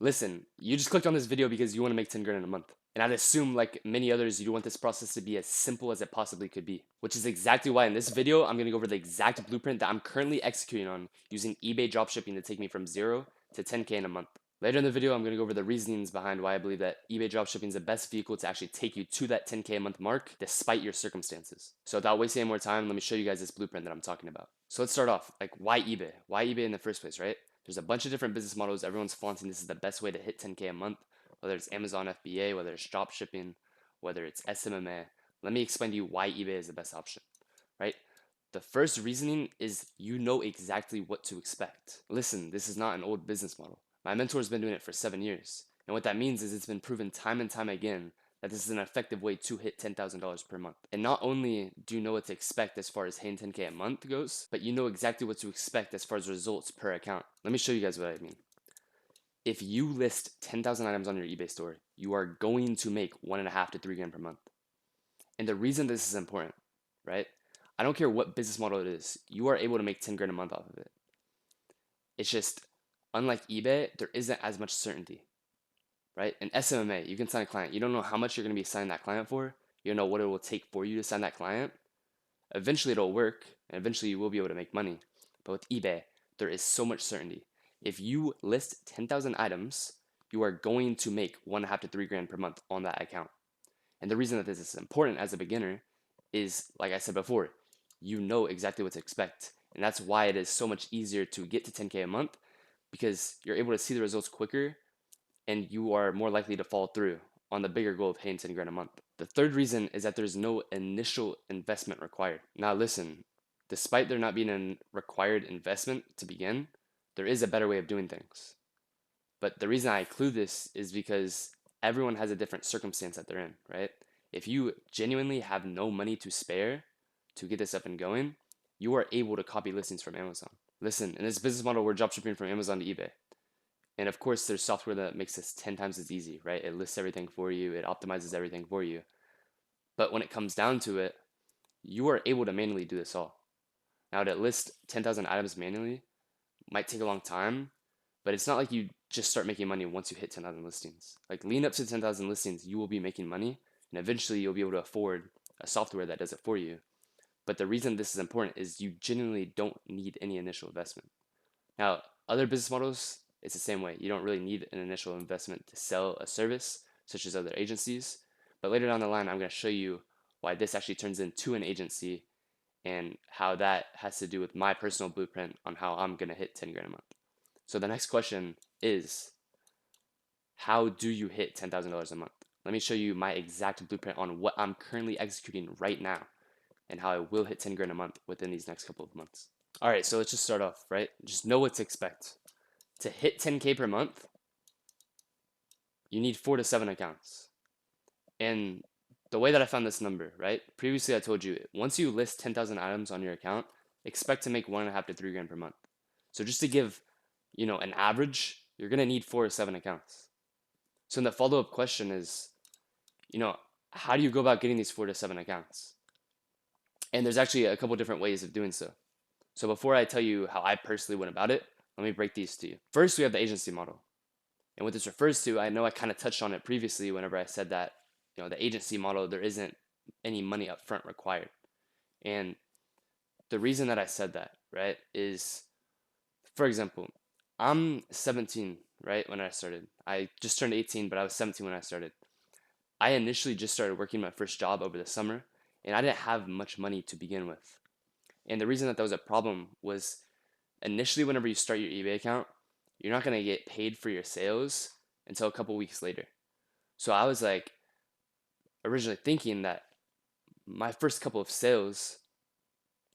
Listen, you just clicked on this video because you want to make 10 grand in a month. And I'd assume, like many others, you want this process to be as simple as it possibly could be, which is exactly why in this video, I'm going to go over the exact blueprint that I'm currently executing on using eBay dropshipping to take me from 0 to 10K in a month. Later in the video, I'm going to go over the reasonings behind why I believe that eBay dropshipping is the best vehicle to actually take you to that 10K a month mark despite your circumstances. So without wasting any more time, let me show you guys this blueprint that I'm talking about. So let's start off. Like, why eBay? Why eBay in the first place, right? There's a bunch of different business models. Everyone's flaunting this is the best way to hit 10K a month, whether it's Amazon FBA, whether it's dropshipping, whether it's SMMA. Let me explain to you why eBay is the best option, right? The first reasoning is you know exactly what to expect. Listen, this is not an old business model. My mentor has been doing it for 7 years. And what that means is it's been proven time and time again that this is an effective way to hit $10,000 per month. And not only do you know what to expect as far as hitting 10K a month goes, but you know exactly what to expect as far as results per account. Let me show you guys what I mean. If you list 10,000 items on your eBay store, you are going to make 1.5 to 3 grand per month. And the reason this is important, right? I don't care what business model it is, you are able to make 10 grand a month off of it. It's just, unlike eBay, there isn't as much certainty, right? In SMMA, you can sign a client. You don't know how much you're going to be signing that client for. You don't know what it will take for you to sign that client. Eventually it'll work, and eventually you will be able to make money. But with eBay, there is so much certainty. If you list 10,000 items, you are going to make 1.5 to 3 grand per month on that account. And the reason that this is important as a beginner is, like I said before, you know exactly what to expect. And that's why it is so much easier to get to 10K a month, because you're able to see the results quicker and you are more likely to follow through on the bigger goal of hitting 10 grand a month. The third reason is that there's no initial investment required. Now listen, despite there not being a required investment to begin, there is a better way of doing things. But the reason I include this is because everyone has a different circumstance that they're in, right? If you genuinely have no money to spare to get this up and going, you are able to copy listings from Amazon. Listen, in this business model, we're dropshipping from Amazon to eBay. And of course, there's software that makes this 10 times as easy, right? It lists everything for you, it optimizes everything for you. But when it comes down to it, you are able to manually do this all. Now, to list 10,000 items manually might take a long time, but it's not like you just start making money once you hit 10,000 listings. Like, lean up to 10,000 listings, you will be making money, and eventually you'll be able to afford a software that does it for you. But the reason this is important is you genuinely don't need any initial investment. Now, other business models, it's the same way. You don't really need an initial investment to sell a service, such as other agencies. But later down the line, I'm going to show you why this actually turns into an agency and how that has to do with my personal blueprint on how I'm going to hit 10 grand a month. So the next question is, how do you hit $10,000 a month? Let me show you my exact blueprint on what I'm currently executing right now and how I will hit 10 grand a month within these next couple of months. All right, so let's just start off, right? Just know what to expect. To hit 10K per month, you need 4 to 7 accounts. And the way that I found this number, right? Previously, I told you, once you list 10,000 items on your account, expect to make 1.5 to 3 grand per month. So just to give, an average, you're going to need 4 or 7 accounts. So then the follow-up question is, how do you go about getting these 4 to 7 accounts? And there's actually a couple different ways of doing so. So before I tell you how I personally went about it, let me break these to you. First, we have the agency model. And what this refers to, I know I kind of touched on it previously whenever I said that, the agency model, there isn't any money up front required. And the reason that I said that, right, is, for example, I'm 17, right, when I started. I just turned 18, but I was 17 when I started. I initially just started working my first job over the summer, and I didn't have much money to begin with. And the reason that was a problem was initially, whenever you start your eBay account, you're not going to get paid for your sales until a couple weeks later. So I was like originally thinking that my first couple of sales,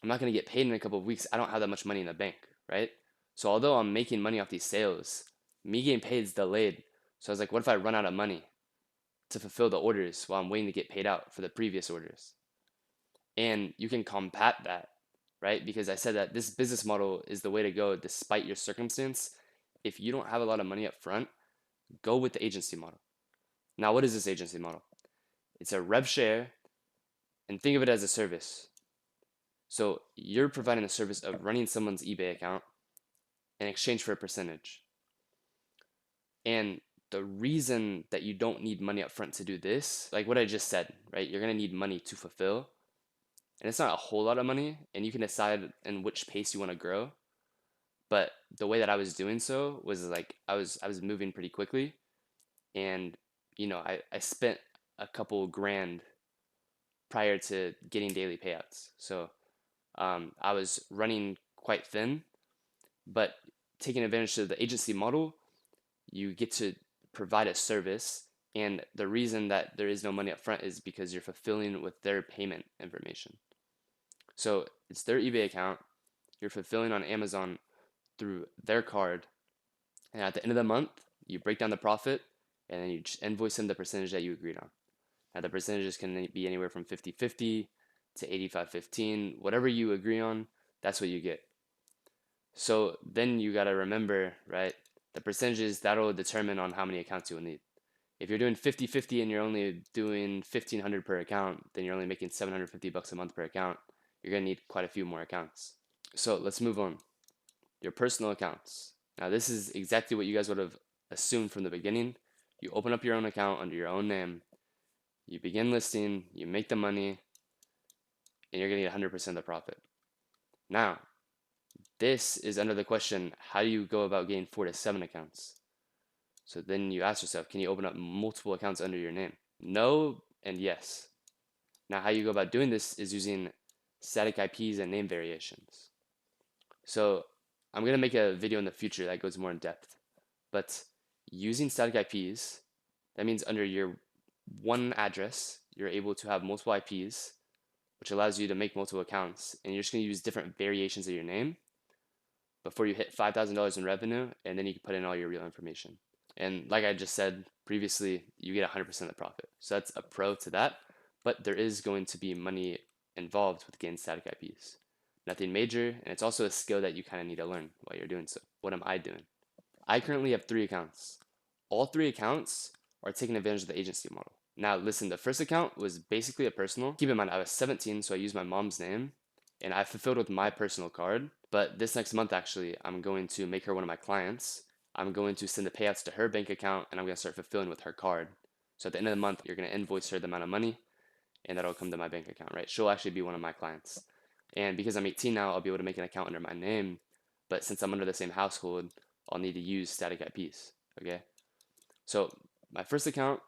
I'm not going to get paid in a couple of weeks. I don't have that much money in the bank, right? So although I'm making money off these sales, me getting paid is delayed. So I was like, what if I run out of money to fulfill the orders while I'm waiting to get paid out for the previous orders? And you can combat that, right? Because I said that this business model is the way to go despite your circumstance. If you don't have a lot of money up front, go with the agency model. Now, what is this agency model? It's a rev share, and think of it as a service. So you're providing the service of running someone's eBay account in exchange for a percentage. And the reason that you don't need money up front to do this, like what I just said, right? You're gonna need money to fulfill, and it's not a whole lot of money, and you can decide in which pace you want to grow. But the way that I was doing so was like I was moving pretty quickly, and I spent a couple grand prior to getting daily payouts. So I was running quite thin, but taking advantage of the agency model, you get to provide a service. And the reason that there is no money up front is because you're fulfilling with their payment information. So it's their eBay account. You're fulfilling on Amazon through their card. And at the end of the month, you break down the profit and then you just invoice them the percentage that you agreed on. Now, the percentages can be anywhere from 50-50 to 85-15. Whatever you agree on, that's what you get. So then you got to remember, right? The percentages that'll determine on how many accounts you will need. If you're doing 50-50 and you're only doing 1,500 per account, then you're only making $750 a month per account. You're going to need quite a few more accounts. So let's move on. Your personal accounts. Now, this is exactly what you guys would have assumed from the beginning. You open up your own account under your own name, you begin listing, you make the money, and you're going to get 100% of the profit. Now, this is under the question, how do you go about getting 4 to 7 accounts? So then you ask yourself, can you open up multiple accounts under your name? No and yes. Now, how you go about doing this is using static IPs and name variations. So I'm going to make a video in the future that goes more in depth. But using static IPs, that means under your one address, you're able to have multiple IPs, which allows you to make multiple accounts. And you're just going to use different variations of your name before you hit $5,000 in revenue, and then you can put in all your real information. And like I just said previously, you get 100% of the profit. So that's a pro to that. But there is going to be money involved with getting static IPs. Nothing major, and it's also a skill that you kind of need to learn while you're doing so. What am I doing? I currently have 3 accounts. All 3 accounts are taking advantage of the agency model. Now, listen, the first account was basically a personal. Keep in mind, I was 17, so I used my mom's name, and I fulfilled with my personal card. But this next month, actually, I'm going to make her one of my clients. I'm going to send the payouts to her bank account, and I'm going to start fulfilling with her card. So at the end of the month, you're going to invoice her the amount of money, and that'll come to my bank account, right? She'll actually be one of my clients. And because I'm 18 now, I'll be able to make an account under my name. But since I'm under the same household, I'll need to use static IPs, okay? So my first account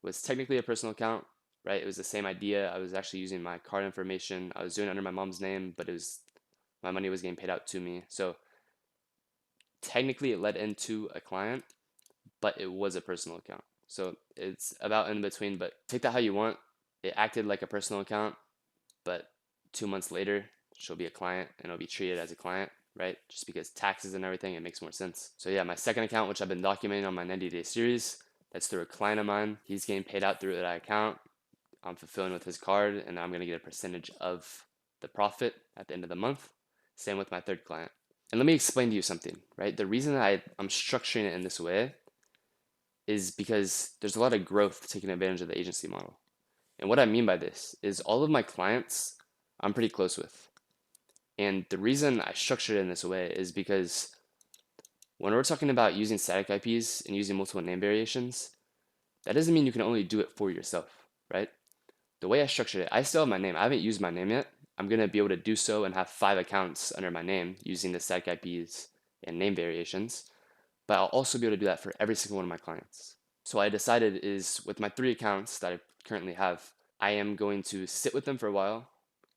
was technically a personal account, right? It was the same idea. I was actually using my card information. I was doing it under my mom's name, but my money was getting paid out to me. So technically it led into a client, but it was a personal account. So it's about in between, but take that how you want. It acted like a personal account, but 2 months later, she'll be a client and it'll be treated as a client, right? Just because taxes and everything, it makes more sense. So yeah, my second account, which I've been documenting on my 90-day series, that's through a client of mine. He's getting paid out through that account. I'm fulfilling with his card, and I'm going to get a percentage of the profit at the end of the month. Same with my third client. And let me explain to you something, right? The reason I'm structuring it in this way is because there's a lot of growth taking advantage of the agency model. And what I mean by this is all of my clients I'm pretty close with. And the reason I structured it in this way is because when we're talking about using static IPs and using multiple name variations, that doesn't mean you can only do it for yourself, right? The way I structured it, I still have my name. I haven't used my name yet. I'm going to be able to do so and have 5 accounts under my name using the static IPs and name variations. But I'll also be able to do that for every single one of my clients. So what I decided is with my 3 accounts that I currently have, I am going to sit with them for a while,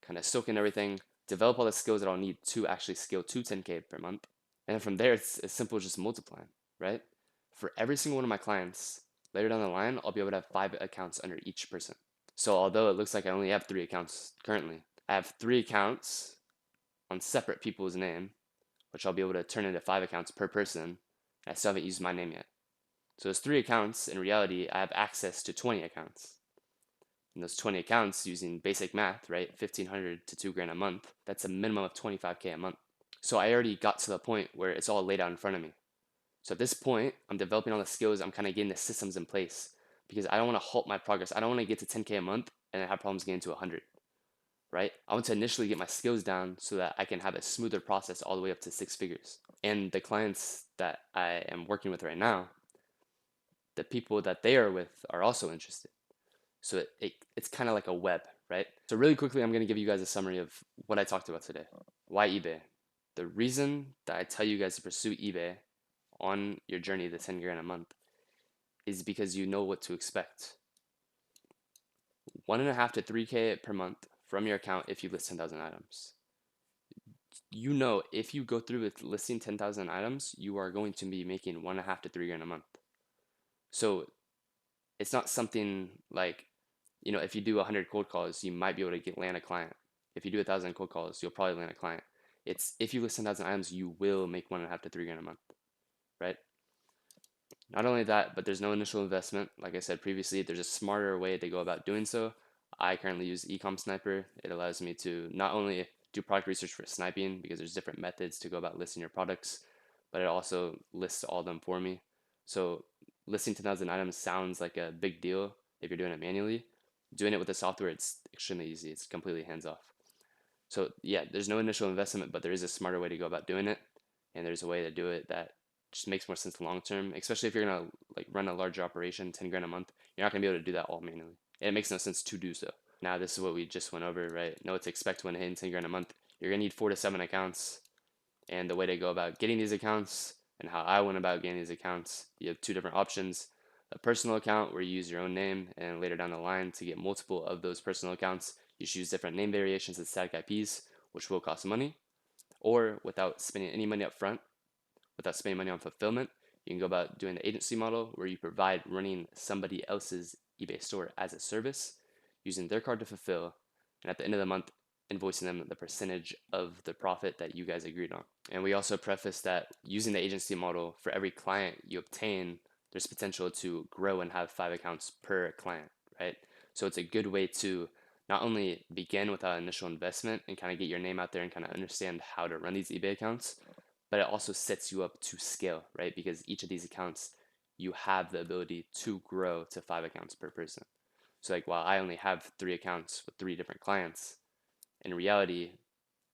kind of soak in everything, develop all the skills that I'll need to actually scale to 10K per month. And then from there, it's as simple as just multiplying, right? For every single one of my clients, later down the line, I'll be able to have 5 accounts under each person. So although it looks like I only have 3 accounts currently, I have 3 accounts on separate people's name, which I'll be able to turn into 5 accounts per person. I still haven't used my name yet. So those 3 accounts, in reality, I have access to 20 accounts. And those 20 accounts, using basic math, right, 1,500 to 2 grand a month, that's a minimum of 25K a month. So I already got to the point where it's all laid out in front of me. So at this point, I'm developing all the skills, I'm kind of getting the systems in place because I don't want to halt my progress. I don't want to get to 10K a month and then have problems getting to 100, right? I want to initially get my skills down so that I can have a smoother process all the way up to 6 figures. And the clients that I am working with right now, the people that they are with are also interested. So it's kind of like a web, right? So really quickly, I'm going to give you guys a summary of what I talked about today. Why eBay? The reason that I tell you guys to pursue eBay on your journey to 10 grand a month is because you know what to expect. 1.5 to 3K per month from your account if you list 10,000 items. You know, if you go through with listing 10,000 items, you are going to be making 1.5 to 3 grand a month. So it's not something like, if you do 100 cold calls, you might be able to land a client. If you do 1,000 cold calls, you'll probably land a client. It's if you list 10,000 items, you will make 1.5 to 3 grand a month, right? Not only that, but there's no initial investment. Like I said previously, there's a smarter way to go about doing so. I currently use Ecom Sniper. It allows me to not only do product research for sniping because there's different methods to go about listing your products, but it also lists all of them for me. So listing 10,000 items sounds like a big deal if you're doing it manually. Doing it with the software, it's extremely easy. It's completely hands off. So yeah, there's no initial investment, but there is a smarter way to go about doing it, and there's a way to do it that just makes more sense long term. Especially if you're gonna like run a larger operation, 10 grand a month, you're not gonna be able to do that all manually, and it makes no sense to do so. Now this is what we just went over, right? Know what to expect when hitting 10 grand a month. You're gonna need 4 to 7 accounts, and the way to go about getting these accounts and how I went about getting these accounts. You have 2 different options: a personal account where you use your own name, and later down the line to get multiple of those personal accounts, you choose different name variations and static IPs, which will cost money. Or without spending any money up front, without spending money on fulfillment, you can go about doing the agency model where you provide running somebody else's eBay store as a service, using their card to fulfill, and at the end of the month, invoicing them the percentage of the profit that you guys agreed on. And we also preface that using the agency model, for every client you obtain, there's potential to grow and have 5 accounts per client, right? So it's a good way to not only begin without initial investment and kind of get your name out there and kind of understand how to run these eBay accounts, but it also sets you up to scale, right? Because each of these accounts, you have the ability to grow to 5 accounts per person. So like while I only have 3 accounts with 3 different clients, in reality,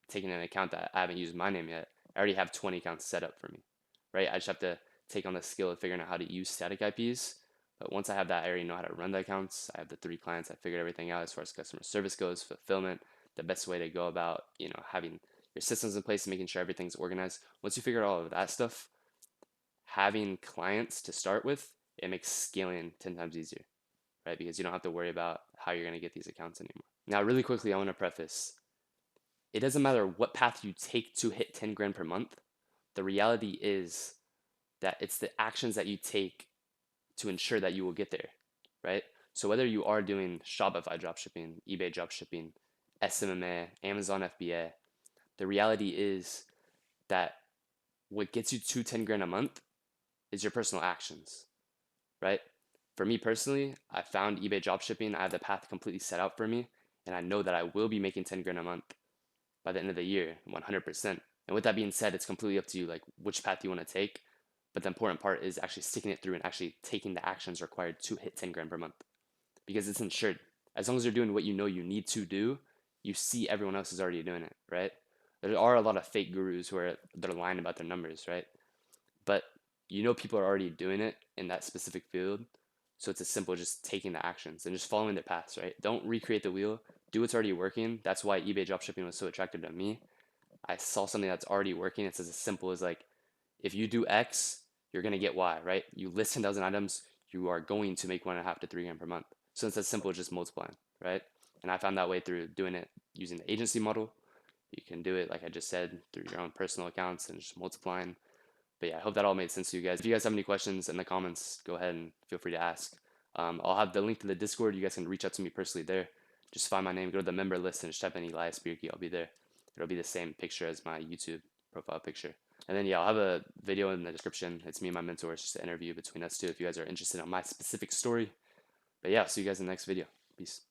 taking an account that I haven't used my name yet, I already have 20 accounts set up for me, right? I just have to take on the skill of figuring out how to use static IPs. But once I have that, I already know how to run the accounts. I have the 3 clients. I figured everything out as far as customer service goes, fulfillment, the best way to go about, having your systems in place and making sure everything's organized. Once you figure out all of that stuff, having clients to start with, it makes scaling 10 times easier, right? Because you don't have to worry about how you're going to get these accounts anymore. Now, really quickly, I want to preface, it doesn't matter what path you take to hit 10 grand per month. The reality is that it's the actions that you take to ensure that you will get there, right? So whether you are doing Shopify dropshipping, eBay dropshipping, SMMA, Amazon FBA, the reality is that what gets you to 10 grand a month is your personal actions, right? For me personally, I found eBay dropshipping. I have the path completely set out for me, and I know that I will be making 10 grand a month by the end of the year, 100%. And with that being said, it's completely up to you, like which path you want to take. But the important part is actually sticking it through and actually taking the actions required to hit 10 grand per month, because it's insured. As long as you're doing what you know you need to do, you see everyone else is already doing it, right? There are a lot of fake gurus who they're lying about their numbers, right? But people are already doing it in that specific field. So it's as simple as just taking the actions and just following their paths, right? Don't recreate the wheel. Do what's already working. That's why eBay dropshipping was so attractive to me. I saw something that's already working. It's as simple as like, if you do X, you're gonna get Y, right? You list 10,000 items, you are going to make 1.5 to 3 grand per month. So it's as simple as just multiplying, right? And I found that way through doing it using the agency model. You can do it, like I just said, through your own personal accounts and just multiplying. But yeah, I hope that all made sense to you guys. If you guys have any questions in the comments, go ahead and feel free to ask. I'll have the link to the Discord. You guys can reach out to me personally there. Just find my name, go to the member list, and just type in Elias Birki. I'll be there. It'll be the same picture as my YouTube profile picture. And then yeah, I'll have a video in the description. It's me and my mentor. It's just an interview between us two if you guys are interested in my specific story. But yeah, I'll see you guys in the next video. Peace.